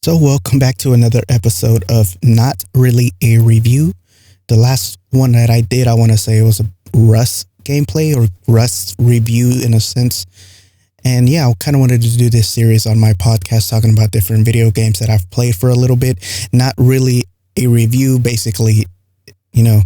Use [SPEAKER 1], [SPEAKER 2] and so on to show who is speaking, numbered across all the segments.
[SPEAKER 1] So, welcome back to another episode of Not Really a Review. The last one that I did, I want to say it was a Rust gameplay or Rust review in a sense. And yeah, I kind of wanted to do this series on my podcast talking about different video games that I've played for a little bit. Not really a review, basically, you know,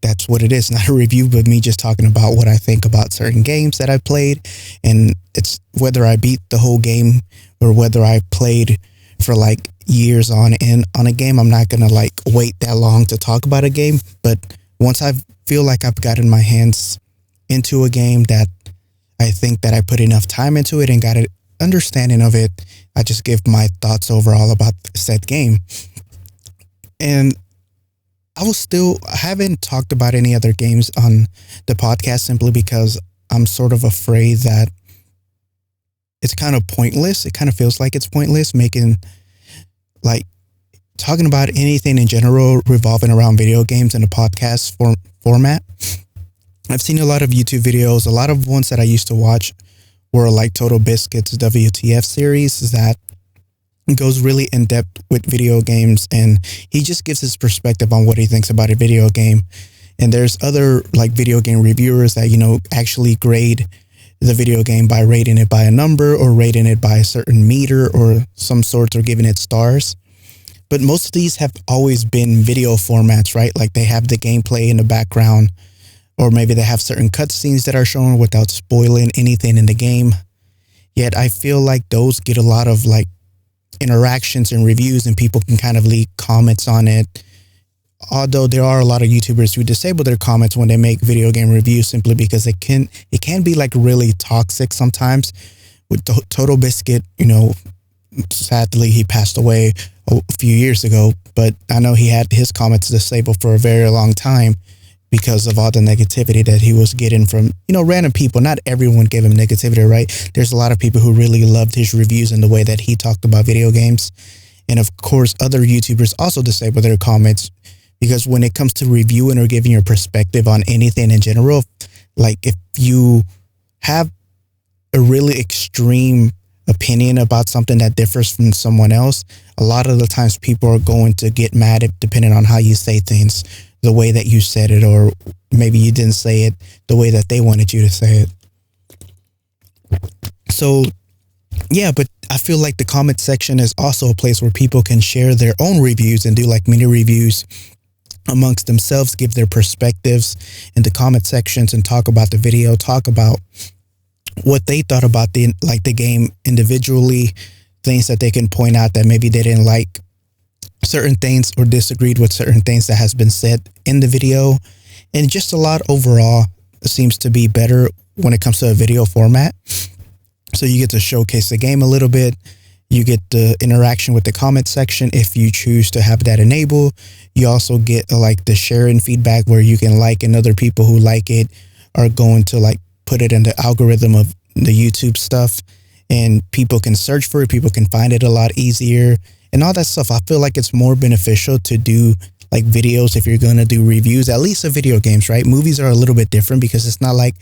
[SPEAKER 1] that's what it is. Not a review, but me just talking about what I think about certain games that I played. And it's whether I beat the whole game or whether I played for like years on end on a game. I'm not gonna like wait that long to talk about a game, but once I feel like I've gotten my hands into a game that I think that I put enough time into it and got an understanding of it, I just give my thoughts overall about said game. And I haven't talked about any other games on the podcast simply because I'm sort of afraid that it's kind of pointless. It kind of feels like it's pointless making like talking about anything in general revolving around video games in a podcast format. I've seen a lot of YouTube videos. A lot of ones that I used to watch were like Total Biscuit's WTF series that goes really in depth with video games, and he just gives his perspective on what he thinks about a video game. And there's other like video game reviewers that, actually grade the video game by rating it by a number or rating it by a certain meter or some sorts or giving it stars. But most of these have always been video formats, right? Like they have the gameplay in the background, or maybe they have certain cutscenes that are shown without spoiling anything in the game. Yet I feel like those get a lot of like interactions and reviews, and people can kind of leave comments on it. Although there are a lot of YouTubers who disable their comments when they make video game reviews simply because it can be like really toxic sometimes. With Total Biscuit, sadly he passed away a few years ago, but I know he had his comments disabled for a very long time because of all the negativity that he was getting from, random people. Not everyone gave him negativity, right? There's a lot of people who really loved his reviews and the way that he talked about video games. And of course, other YouTubers also disable their comments because when it comes to reviewing or giving your perspective on anything in general, like if you have a really extreme opinion about something that differs from someone else, a lot of the times people are going to get mad if, depending on how you say things, the way that you said it, or maybe you didn't say it the way that they wanted you to say it. So yeah, but I feel like the comment section is also a place where people can share their own reviews and do like mini reviews amongst themselves, give their perspectives in the comment sections and talk about the video, talk about what they thought about the game individually, things that they can point out that maybe they didn't like certain things or disagreed with certain things that has been said in the video. And just a lot overall seems to be better when it comes to a video format. So you get to showcase the game a little bit. You get the interaction with the comment section if you choose to have that enabled. You also get like the sharing feedback where you can like, and other people who like it are going to like put it in the algorithm of the YouTube stuff, and people can search for it. People can find it a lot easier and all that stuff. I feel like it's more beneficial to do like videos if you're going to do reviews, at least of video games, right? Movies are a little bit different because it's not like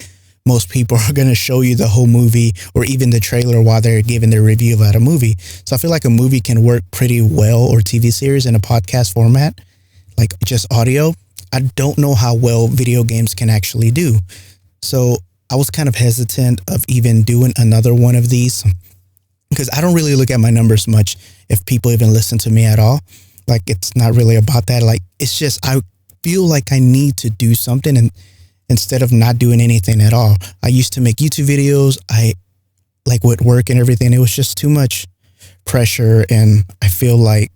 [SPEAKER 1] most people are going to show you the whole movie or even the trailer while they're giving their review about a movie. So I feel like a movie can work pretty well, or TV series in a podcast format, like just audio. I don't know how well video games can actually do. So I was kind of hesitant of even doing another one of these because I don't really look at my numbers much if people even listen to me at all. Like, it's not really about that. Like, it's just, I feel like I need to do something, and instead of not doing anything at all. I used to make YouTube videos. I like with work and everything. It was just too much pressure, and I feel like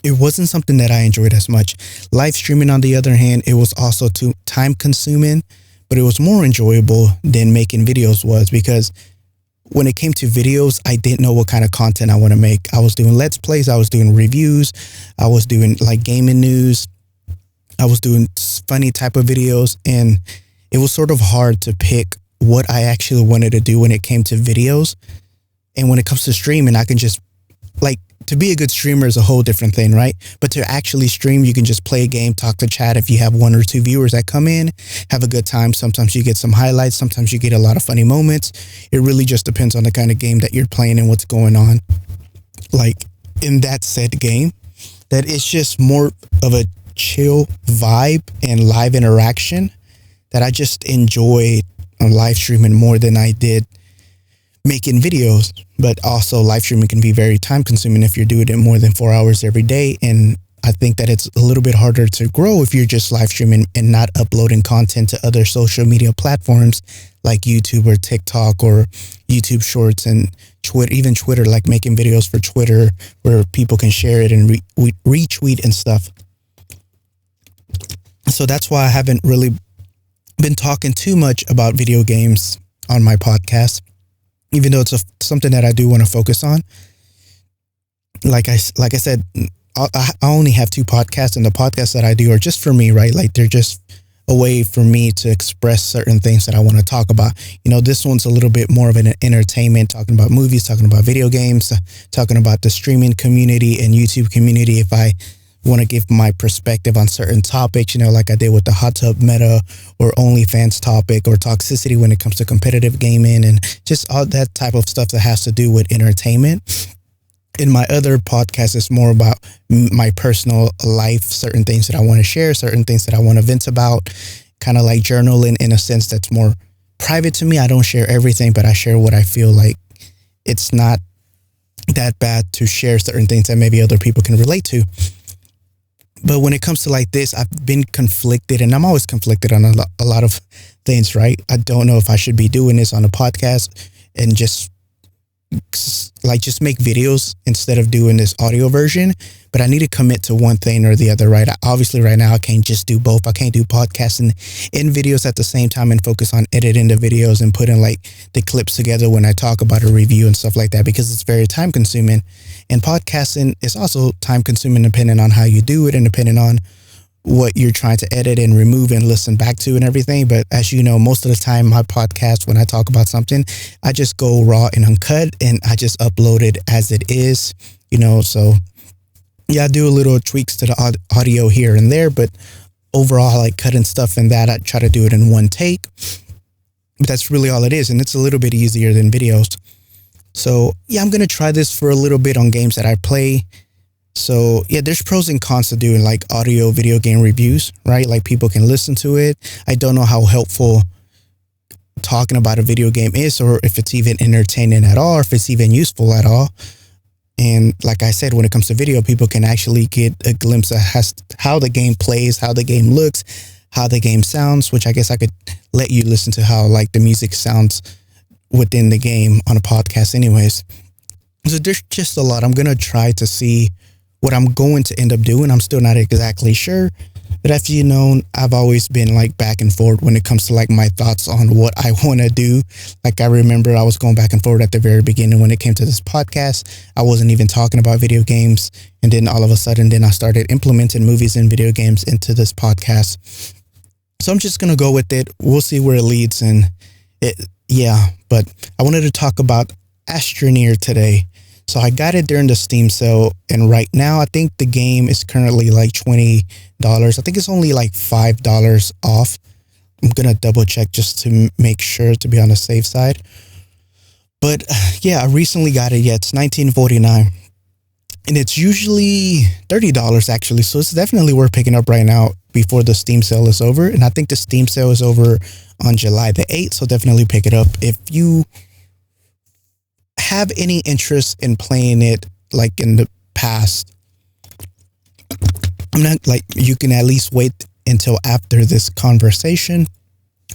[SPEAKER 1] it wasn't something that I enjoyed as much. Live streaming, on the other hand, it was also too time consuming, but it was more enjoyable than making videos was, because when it came to videos, I didn't know what kind of content I want to make. I was doing Let's Plays. I was doing reviews. I was doing like gaming news. I was doing funny type of videos, and it was sort of hard to pick what I actually wanted to do when it came to videos. And when it comes to streaming, I can just like, to be a good streamer is a whole different thing, right? But to actually stream, you can just play a game, talk to chat. If you have one or two viewers that come in, have a good time. Sometimes you get some highlights. Sometimes you get a lot of funny moments. It really just depends on the kind of game that you're playing and what's going on. Like, in that said game, that it's just more of a chill vibe and live interaction that I just enjoy on live streaming more than I did making videos. But also live streaming can be very time consuming if you're doing it more than 4 hours every day. And I think that it's a little bit harder to grow if you're just live streaming and not uploading content to other social media platforms like YouTube or TikTok or YouTube Shorts and Twitter, even Twitter, like making videos for Twitter where people can share it and retweet and stuff. So that's why I haven't really been talking too much about video games on my podcast, even though it's something that I do want to focus on. Like I said, I only have 2 podcasts, and the podcasts that I do are just for me, right? Like they're just a way for me to express certain things that I want to talk about. You know, this one's a little bit more of an entertainment, talking about movies, talking about video games, talking about the streaming community and YouTube community. If I want to give my perspective on certain topics, you know, like I did with the hot tub meta or OnlyFans topic or toxicity when it comes to competitive gaming and just all that type of stuff that has to do with entertainment. In my other podcast, it's more about my personal life, certain things that I want to share, certain things that I want to vent about, kind of like journaling in a sense that's more private to me. I don't share everything, but I share what I feel like. It's not that bad to share certain things that maybe other people can relate to. But when it comes to like this, I've been conflicted, and I'm always conflicted on a lot of things, right? I don't know if I should be doing this on a podcast and just make videos instead of doing this audio version, but I need to commit to one thing or the other, right? Obviously right now I can't just do both. I can't do podcasting and videos at the same time and focus on editing the videos and putting like the clips together when I talk about a review and stuff like that, because it's very time consuming. And podcasting is also time consuming depending on how you do it and depending on what you're trying to edit and remove and listen back to and everything. But as you know, most of the time my podcast, when I talk about something, I just go raw and uncut and I just upload it as it is, you know. So yeah, I do a little tweaks to the audio here and there, but overall, like cutting stuff and that, I try to do it in one take. But that's really all it is, and it's a little bit easier than videos. So yeah, I'm going to try this for a little bit on games that I play. So yeah, there's pros and cons to doing like audio video game reviews, right? Like people can listen to it. I don't know how helpful talking about a video game is, or if it's even entertaining at all, or if it's even useful at all. And like I said, when it comes to video, people can actually get a glimpse of how the game plays, how the game looks, how the game sounds, which I guess I could let you listen to how like the music sounds within the game on a podcast anyways. So there's just a lot. I'm going to try to see what I'm going to end up doing. I'm still not exactly sure. But as you know, I've always been like back and forth when it comes to like my thoughts on what I want to do. Like I remember I was going back and forth at the very beginning when it came to this podcast. I wasn't even talking about video games. And then all of a sudden, then I started implementing movies and video games into this podcast. So I'm just going to go with it. We'll see where it leads. And but I wanted to talk about Astroneer today. So I got it during the Steam sale, and right now I think the game is currently like $20. I think it's only like $5 off. I'm gonna double check just to make sure to be on the safe side. But yeah, I recently got it. Yeah, it's $19.49, and it's usually $30 actually. So it's definitely worth picking up right now before the Steam sale is over. And I think the Steam sale is over on July the 8th. So definitely pick it up if you have any interest in playing it like in the past. I'm not like, you can at least wait until after this conversation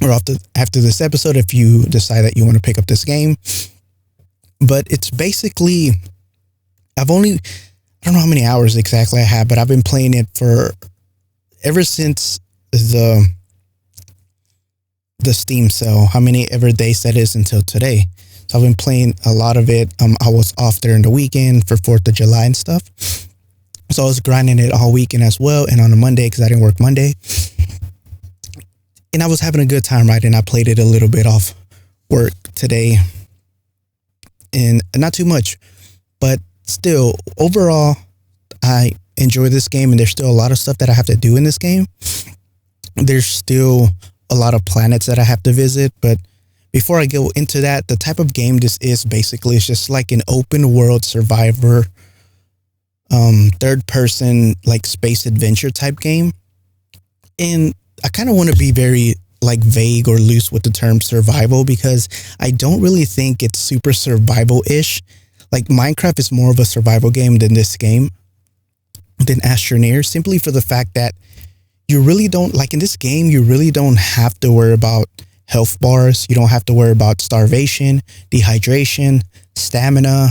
[SPEAKER 1] or after this episode if you decide that you want to pick up this game. But it's basically, I don't know how many hours exactly I have, but I've been playing it for ever since the Steam sale, how many ever days that is until today. So I've been playing a lot of it. I was off during the weekend for 4th of July and stuff. So I was grinding it all weekend as well. And on a Monday, because I didn't work Monday. And I was having a good time, right? And I played it a little bit off work today. And not too much. But still, overall, I enjoy this game. And there's still a lot of stuff that I have to do in this game. There's still a lot of planets that I have to visit. But before I go into that, the type of game this is basically is just like an open world survivor third person like space adventure type game. And I kind of want to be very like vague or loose with the term survival because I don't really think it's super survival ish. Like Minecraft is more of a survival game than this game, than Astroneer, simply for the fact that you really don't, like in this game, you really don't have to worry about health bars. You don't have to worry about starvation, dehydration, stamina,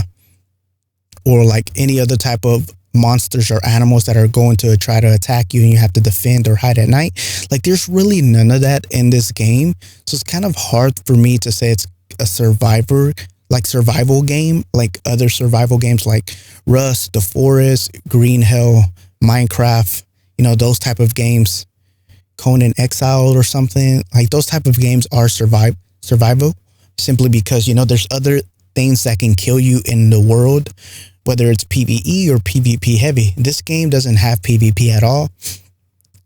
[SPEAKER 1] or like any other type of monsters or animals that are going to try to attack you and you have to defend or hide at night. Like there's really none of that in this game. So it's kind of hard for me to say it's a survival game, like other survival games like Rust, The Forest, Green Hell, Minecraft, those type of games, Conan Exiled or something. Like those type of games are survival simply because, there's other things that can kill you in the world, whether it's PvE or PvP heavy. This game doesn't have PvP at all.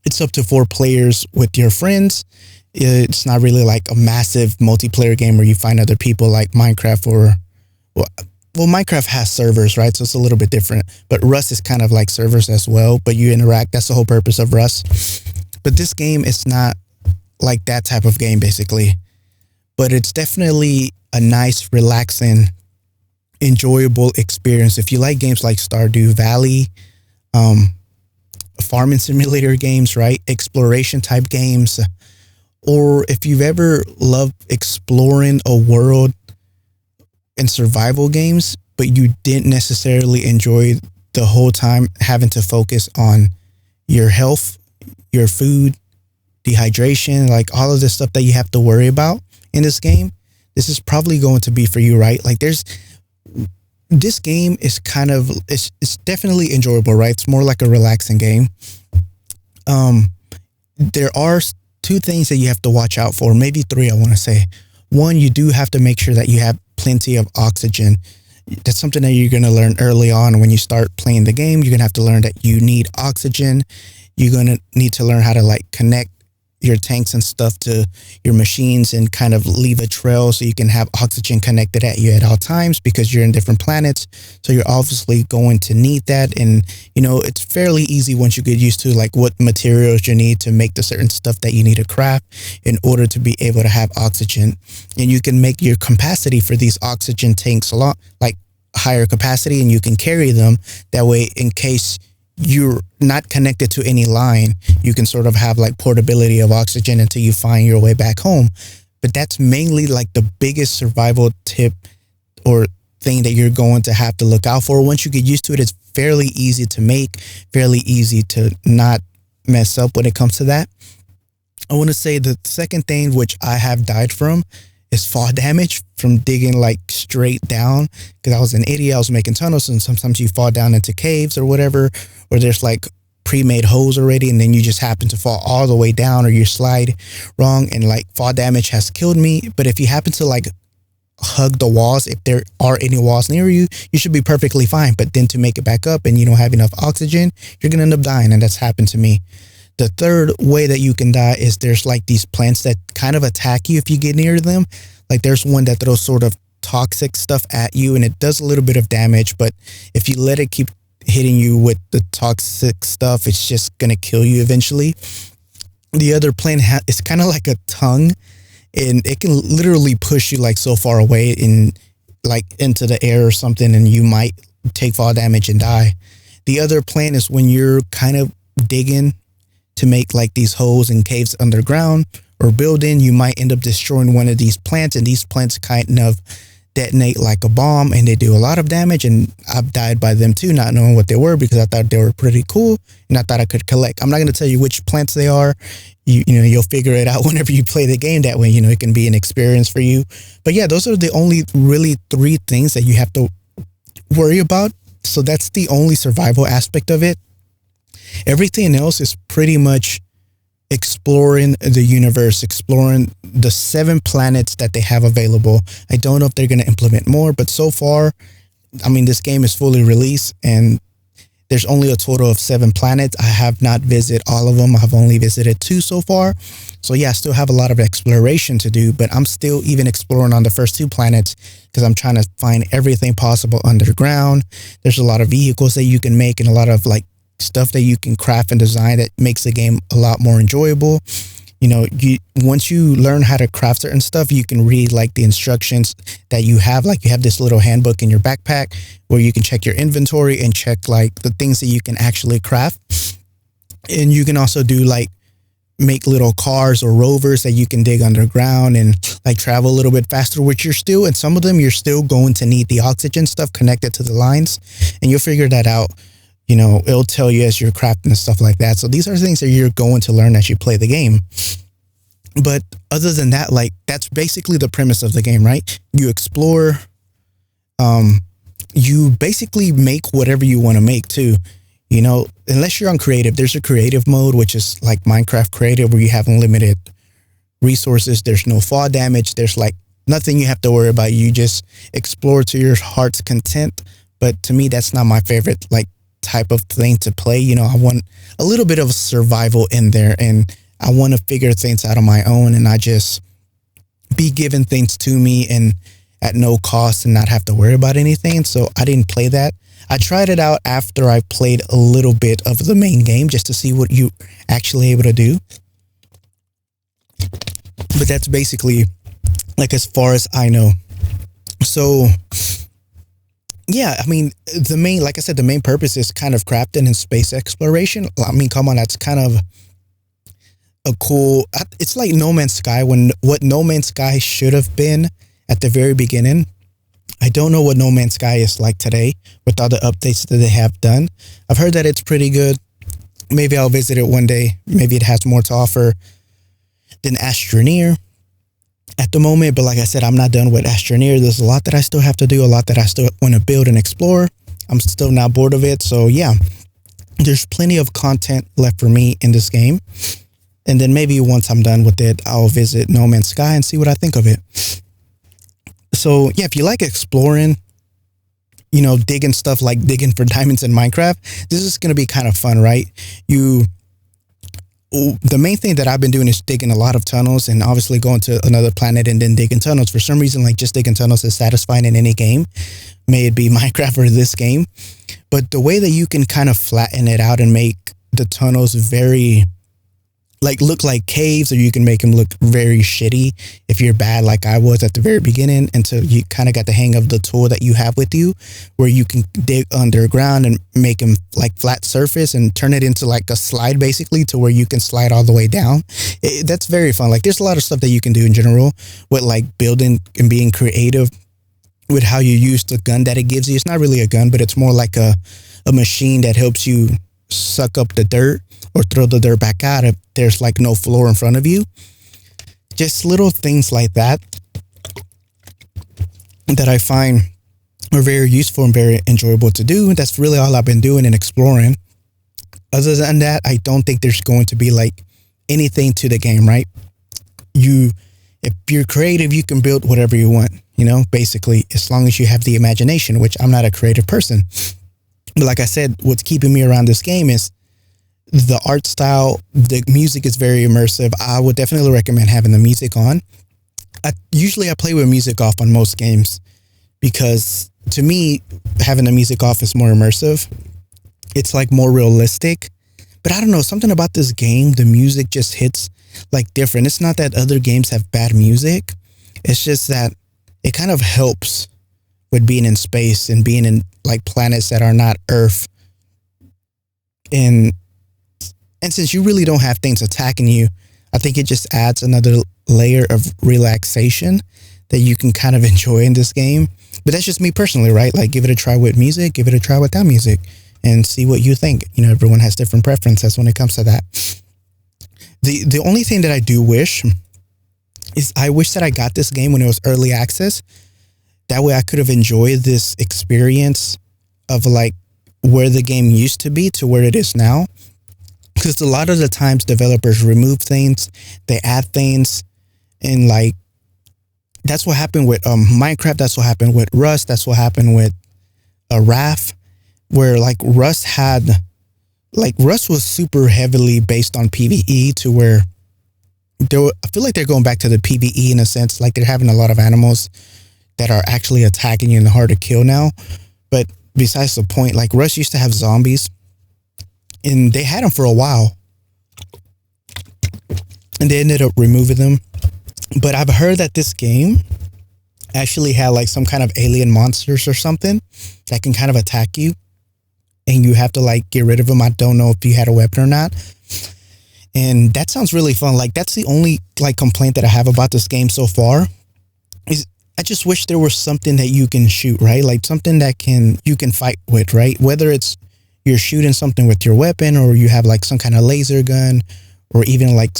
[SPEAKER 1] It's up to 4 players with your friends. It's not really like a massive multiplayer game where you find other people like Minecraft or, well, Minecraft has servers, right? So it's a little bit different. But Rust is kind of like servers as well, but you interact. That's the whole purpose of Rust. But this game is not like that type of game, basically. But it's definitely a nice, relaxing, enjoyable experience. If you like games like Stardew Valley, farming simulator games, right? Exploration type games, or if you've ever loved exploring a world in survival games, but you didn't necessarily enjoy the whole time having to focus on your health, your food, dehydration, like all of the stuff that you have to worry about in this game, this is probably going to be for you, right? Like this game is it's definitely enjoyable, right? It's more like a relaxing game. There are 2 things that you have to watch out for, maybe 3, I want to say. One, you do have to make sure that you have plenty of oxygen. That's something that you're going to learn early on when you start playing the game. You're going to have to learn that you need oxygen. You're going to need to learn how to like connect your tanks and stuff to your machines and kind of leave a trail so you can have oxygen connected at you at all times because you're in different planets. So you're obviously going to need that. And, it's fairly easy once you get used to like what materials you need to make the certain stuff that you need to craft in order to be able to have oxygen. And you can make your capacity for these oxygen tanks a lot like higher capacity, and you can carry them that way in case you're not connected to any line. You can sort of have like portability of oxygen until you find your way back home. But that's mainly like the biggest survival tip or thing that you're going to have to look out for. Once you get used to it, it's fairly easy to make, fairly easy to not mess up when it comes to that. I want to say the second thing, which I have died from, is fall damage from digging like straight down, because I was an idiot. I was making tunnels, and sometimes you fall down into caves or whatever, where there's like pre-made holes already, and then you just happen to fall all the way down, or you slide wrong, and like fall damage has killed me. But if you happen to like hug the walls, if there are any walls near you, you should be perfectly fine. But then to make it back up and you don't have enough oxygen, you're gonna end up dying, and that's happened to me. The third way that you can die is there's like these plants that kind of attack you if you get near them. Like there's one that throws sort of toxic stuff at you, and it does a little bit of damage, but if you let it keep hitting you with the toxic stuff, it's just going to kill you eventually. The other plant is kind of like a tongue, and it can literally push you like so far away in like into the air or something, and you might take fall damage and die. The other plant is when you're kind of digging to make like these holes and caves underground or building, you might end up destroying one of these plants, and these plants kind of detonate like a bomb, and they do a lot of damage. And I've died by them too, not knowing what they were, because I thought they were pretty cool and I thought I could collect. I'm not going to tell you which plants they are. You'll figure it out whenever you play the game. That way, it can be an experience for you. But yeah, those are the only really 3 things that you have to worry about. So that's the only survival aspect of it. Everything else is pretty much exploring the universe, exploring the 7 planets that they have available. I don't know if they're going to implement more, but so far, I mean, this game is fully released, and There's only a total of 7 planets. I have not visited all of them. I've only visited 2 so far. So yeah, I still have a lot of exploration to do, but I'm still even exploring on the first 2 planets because I'm trying to find everything possible underground. There's a lot of vehicles that you can make and a lot of like stuff that you can craft and design that makes the game a lot more enjoyable. Once you learn how to craft certain stuff, you can read like the instructions that you have. Like you have this little handbook in your backpack where you can check your inventory and check like the things that you can actually craft. And you can also do like make little cars or rovers that you can dig underground and like travel a little bit faster, which and some of them you're still going to need the oxygen stuff connected to the lines, and you'll figure that out. It'll tell you as you're crafting and stuff like that. So these are things that you're going to learn as you play the game. But other than that, like that's basically the premise of the game, right? You explore, you basically make whatever you want to make too. Unless you're on creative, there's a creative mode, which is like Minecraft creative where you have unlimited resources. There's no fall damage. There's like nothing you have to worry about. You just explore to your heart's content. But to me, that's not my favorite like type of thing to play. I want a little bit of survival in there, and I want to figure things out on my own and not just be given things to me and at no cost and not have to worry about anything. So I didn't play that. I tried it out after I played a little bit of the main game just to see what you actually able to do. But that's basically like as far as I know. So yeah, I mean, like I said, the main purpose is kind of crafting and space exploration. I mean, come on, that's kind of it's like No Man's Sky, what No Man's Sky should have been at the very beginning. I don't know what No Man's Sky is like today with all the updates that they have done. I've heard that it's pretty good. Maybe I'll visit it one day. Maybe it has more to offer than Astroneer at the moment. But like I said, I'm not done with Astroneer. There's a lot that I still have to do, a lot that I still want to build and explore. I'm still not bored of it. So yeah, there's plenty of content left for me in this game. And then maybe once I'm done with it, I'll visit No Man's Sky and see what I think of it. So yeah, if you like exploring, digging stuff like digging for diamonds in Minecraft, this is going to be kind of fun, right? The main thing that I've been doing is digging a lot of tunnels and obviously going to another planet and then digging tunnels. For some reason, like just digging tunnels is satisfying in any game, may it be Minecraft or this game. But the way that you can kind of flatten it out and make the tunnels very look like caves, or you can make them look very shitty if you're bad like I was at the very beginning, until you kind of got the hang of the tool that you have with you where you can dig underground and make them like flat surface and turn it into like a slide basically to where you can slide all the way down. That's very fun. Like there's a lot of stuff that you can do in general with like building and being creative with how you use the gun that it gives you. It's not really a gun, but it's more like a machine that helps you suck up the dirt or throw the dirt back out if there's like no floor in front of you. Just little things like that that I find are very useful and very enjoyable to do. That's really all I've been doing and exploring. Other than that, I don't think there's going to be like anything to the game, right? If you're creative, you can build whatever you want, basically, as long as you have the imagination, which I'm not a creative person. But like I said, what's keeping me around this game is the art style. The music is very immersive. I would definitely recommend having the music on. Usually I play with music off on most games because to me, having the music off is more immersive. It's like more realistic. But I don't know, something about this game, the music just hits like different. It's not that other games have bad music. It's just that it kind of helps with being in space and being in like planets that are not Earth. And since you really don't have things attacking you, I think it just adds another layer of relaxation that you can kind of enjoy in this game. But that's just me personally, right? Like give it a try with music, give it a try without music, and see what you think. Everyone has different preferences when it comes to that. The only thing that I do wish is I wish that I got this game when it was early access. That way I could have enjoyed this experience of like where the game used to be to where it is now. Because a lot of the times developers remove things, they add things, and like that's what happened with Minecraft. That's what happened with Rust. That's what happened with Raft. where like Rust was super heavily based on PvE to where I feel like they're going back to the PvE in a sense, like they're having a lot of animals that are actually attacking you and hard to kill now. But besides the point, like Rust used to have zombies and they had them for a while and they ended up removing them. But I've heard that this game actually had like some kind of alien monsters or something that can kind of attack you and you have to like get rid of them. I don't know if you had a weapon or not. And that sounds really fun. Like that's the only like complaint that I have about this game so far is I just wish there was something that you can shoot, right? Like something that you can fight with, right? Whether it's you're shooting something with your weapon or you have like some kind of laser gun or even like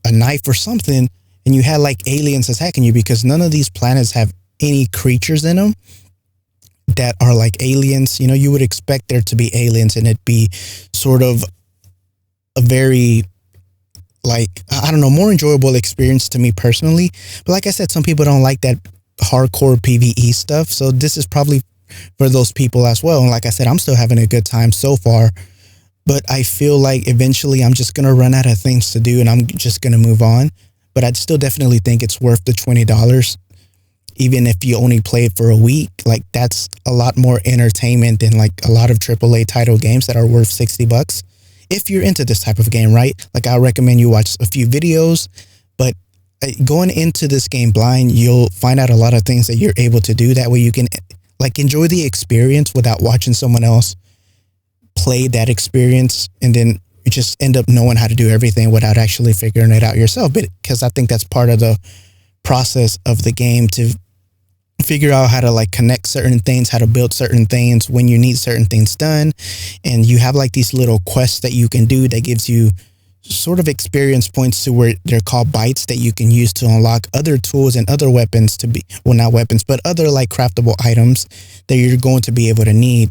[SPEAKER 1] a knife or something, and you had like aliens attacking you, because none of these planets have any creatures in them that are like aliens. You know, you would expect there to be aliens and it'd be sort of a very like, I don't know, more enjoyable experience to me personally. But like I said, some people don't like that hardcore PvE stuff. So this is probably for those people as well. And like I said, I'm still having a good time so far. But I feel like eventually I'm just going to run out of things to do and I'm just going to move on. But I'd still definitely think it's worth the $20. Even if you only play it for a week, like that's a lot more entertainment than like a lot of AAA title games that are worth $60. If you're into this type of game, right? Like I recommend you watch a few videos, but going into this game blind, you'll find out a lot of things that you're able to do. That way you can like enjoy the experience without watching someone else play that experience. And then you just end up knowing how to do everything without actually figuring it out yourself. But because I think that's part of the process of the game, to figure out how to like connect certain things, how to build certain things when you need certain things done. And you have like these little quests that you can do that gives you sort of experience points to where they're called bytes that you can use to unlock other tools and other weapons to be, well, not weapons, but other like craftable items that you're going to be able to need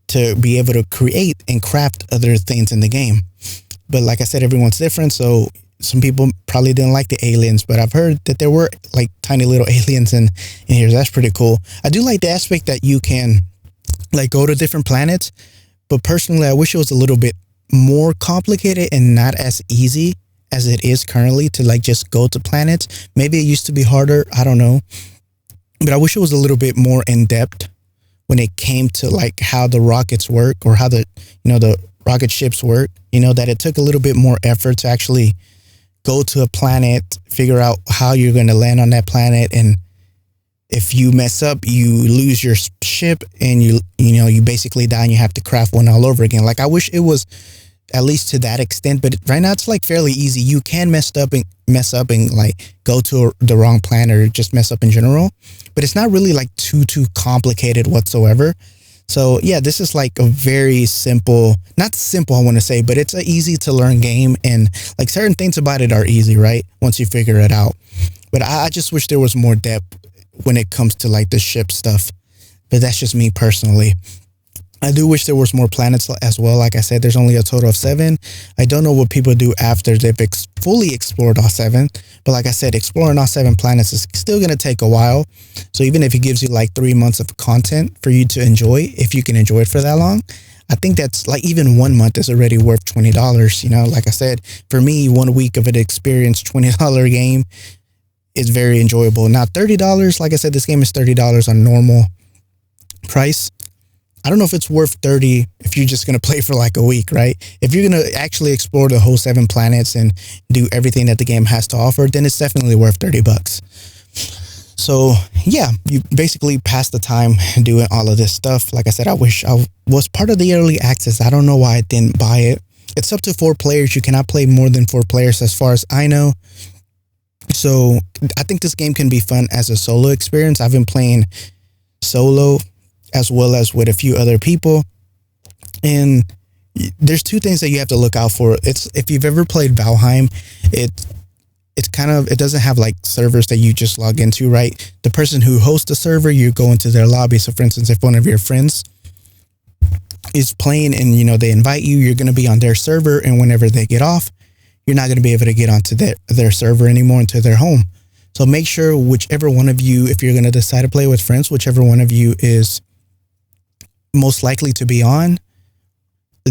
[SPEAKER 1] to be able to create and craft other things in the game. But like I said, everyone's different. So some people probably didn't like the aliens, but I've heard that there were like tiny little aliens in here. So that's pretty cool. I do like the aspect that you can like go to different planets, but personally, I wish it was a little bit more complicated and not as easy as it is currently to like just go to planets. Maybe it used to be harder. I don't know. But I wish it was a little bit more in depth when it came to like how the rockets work or how the rocket ships work, that it took a little bit more effort to actually go to a planet, figure out how you're going to land on that planet. And if you mess up, you lose your ship and you basically die and you have to craft one all over again. Like I wish it was at least to that extent, but right now it's like fairly easy. You can mess up and like go to the wrong planet or just mess up in general, but it's not really like too complicated whatsoever. So yeah, this is like a very simple, not simple I want to say, but it's an easy to learn game, and like certain things about it are easy, right? Once you figure it out. But I just wish there was more depth when it comes to like the ship stuff, but that's just me personally. I do wish there was more planets as well. Like I said, there's only a total of 7. I don't know what people do after they've fully explored all 7. But like I said, exploring all 7 planets is still going to take a while. So even if it gives you like 3 months of content for you to enjoy, if you can enjoy it for that long, I think that's like even 1 month is already worth $20. Like I said, for me, 1 week of an experience, $20 game is very enjoyable. Now, $30, like I said, this game is $30 on normal price. I don't know if it's worth $30 if you're just going to play for like a week, right? If you're going to actually explore the whole 7 planets and do everything that the game has to offer, then it's definitely worth $30. So yeah, you basically pass the time doing all of this stuff. Like I said, I wish I was part of the early access. I don't know why I didn't buy it. It's up to 4 players. You cannot play more than 4 players as far as I know. So I think this game can be fun as a solo experience. I've been playing solo as well as with a few other people. And there's 2 things that you have to look out for. It's, if you've ever played Valheim, it's kind of, it doesn't have like servers that you just log into, right? The person who hosts the server, you go into their lobby. So for instance, if one of your friends is playing and, they invite you, you're going to be on their server. And whenever they get off, you're not going to be able to get onto their server anymore, into their home. So make sure whichever one of you, if you're going to decide to play with friends, whichever one of you is most likely to be on,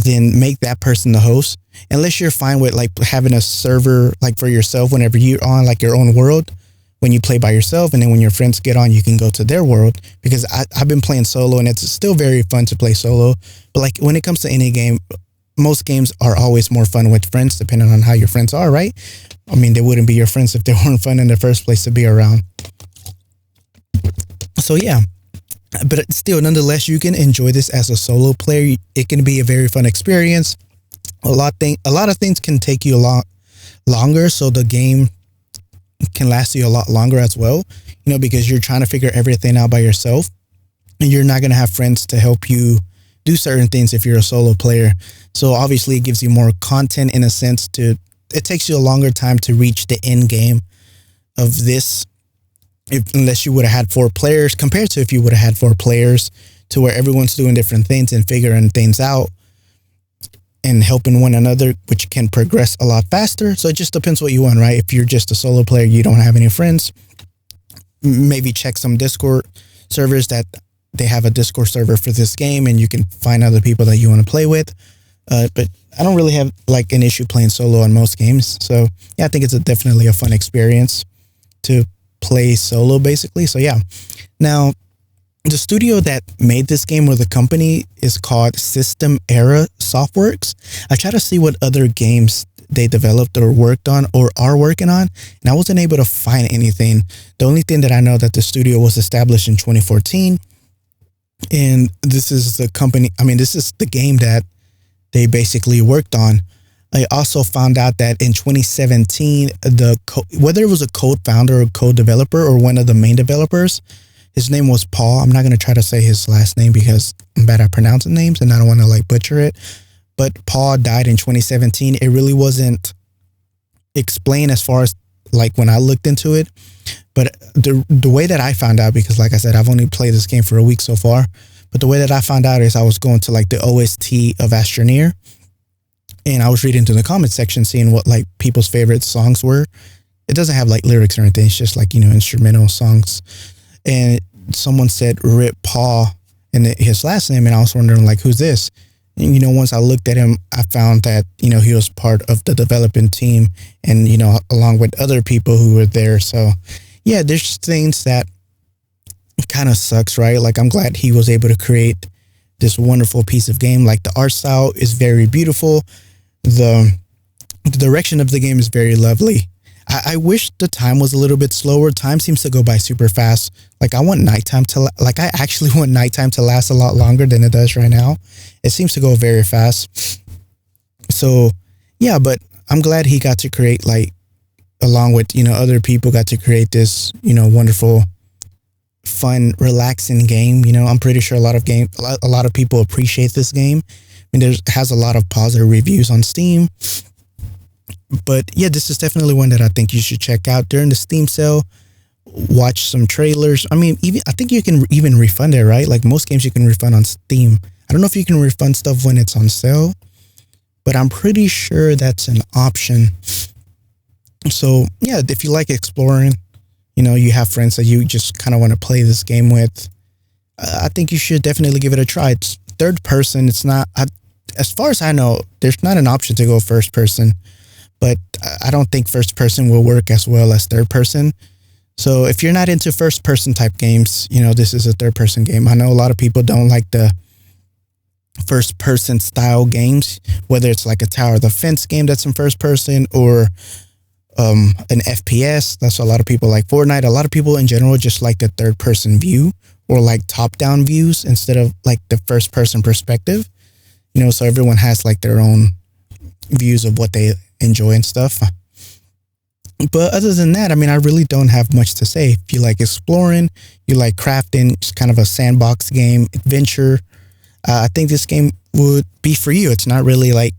[SPEAKER 1] then make that person the host. Unless you're fine with like having a server like for yourself whenever you're on like your own world when you play by yourself, and then when your friends get on, you can go to their world. Because I've been playing solo, and it's still very fun to play solo. But like when it comes to any game, most games are always more fun with friends, depending on how your friends are, right? I mean, they wouldn't be your friends if they weren't fun in the first place to be around. So yeah, but still, nonetheless, you can enjoy this as a solo player. It can be a very fun experience. A lot of things can take you a lot longer, so the game can last you a lot longer as well. You know, because you're trying to figure everything out by yourself, and you're not gonna have friends to help you do certain things if you're a solo player. So obviously, it gives you more content in a sense. It takes you a longer time to reach the end game of this. Unless you would have had 4 players, compared to if you would have had 4 players, to where everyone's doing different things and figuring things out and helping one another, which can progress a lot faster. So it just depends what you want, right? If you're just a solo player, you don't have any friends, maybe check some Discord servers that they have a Discord server for this game, and you can find other people that you want to play with. But I don't really have like an issue playing solo on most games. So yeah, I think it's definitely a fun experience to play solo, basically. So yeah, now the studio that made this game, or the company, is called System Era Softworks. I try to see what other games they developed or worked on or are working on, and I wasn't able to find anything. The only thing that I know that the studio was established in 2014, and this is the company, I mean, this is the game that they basically worked on. I also found out that in 2017, whether it was a code founder or code developer or one of the main developers, his name was Paul. I'm not going to try to say his last name because I'm bad at pronouncing names and I don't want to like butcher it. But Paul died in 2017. It really wasn't explained as far as like when I looked into it. But the way that I found out, because like I said, I've only played this game for a week so far. But the way that I found out is I was going to like the OST of Astroneer. And I was reading through the comment section, seeing what like people's favorite songs were. It doesn't have like lyrics or anything. It's just like, you know, instrumental songs. And someone said Rip Paul and his last name. And I was wondering like, who's this? And, you know, once I looked at him, I found that, you know, he was part of the development team and, you know, along with other people who were there. So yeah, there's things that kind of sucks, right? Like, I'm glad he was able to create this wonderful piece of game. Like, the art style is very beautiful. The direction of the game is very lovely. I wish the time was a little bit slower. Time seems to go by super fast. Like, I actually want nighttime to last a lot longer than it does right now. It seems to go very fast. So yeah, but I'm glad he got to create, like, along with, you know, other people, got to create this, you know, wonderful, fun, relaxing game. You know, I'm pretty sure a lot of people appreciate this game. I mean, has a lot of positive reviews on Steam. But yeah, this is definitely one that I think you should check out during the Steam sale. Watch some trailers. I mean, I think you can even refund it, right? Like most games you can refund on Steam. I don't know if you can refund stuff when it's on sale, but I'm pretty sure that's an option. So yeah, if you like exploring, you know, you have friends that you just kind of want to play this game with, I think you should definitely give it a try. It's third person. It's not, as far as I know, there's not an option to go first person, but I don't think first person will work as well as third person. So if you're not into first person type games, you know, this is a third person game. I know a lot of people don't like the first person style games, whether it's like a tower defense game that's in first person or an FPS. That's a lot of people like Fortnite. A lot of people in general just like the third person view or like top down views instead of like the first person perspective, you know, so everyone has like their own views of what they enjoy and stuff. But other than that, I mean, I really don't have much to say. If you like exploring, you like crafting, it's kind of a sandbox game, adventure, I think this game would be for you. It's not really like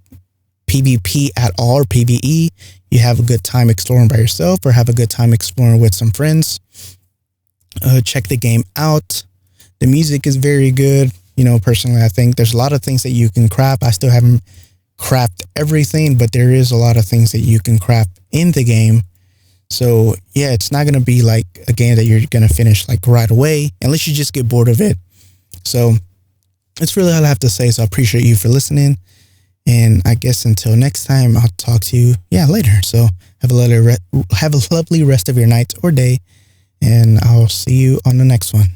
[SPEAKER 1] PvP at all or PvE. You have a good time exploring by yourself or have a good time exploring with some friends. Check the game out. The music is very good. You know, personally, I think there's a lot of things that you can craft. I still haven't craft everything, but there is a lot of things that you can craft in the game. So yeah, it's not going to be like a game that you're going to finish like right away unless you just get bored of it. So that's really all I have to say. So I appreciate you for listening. And I guess until next time, I'll talk to you, later. So have a lovely rest of your night or day, and I'll see you on the next one.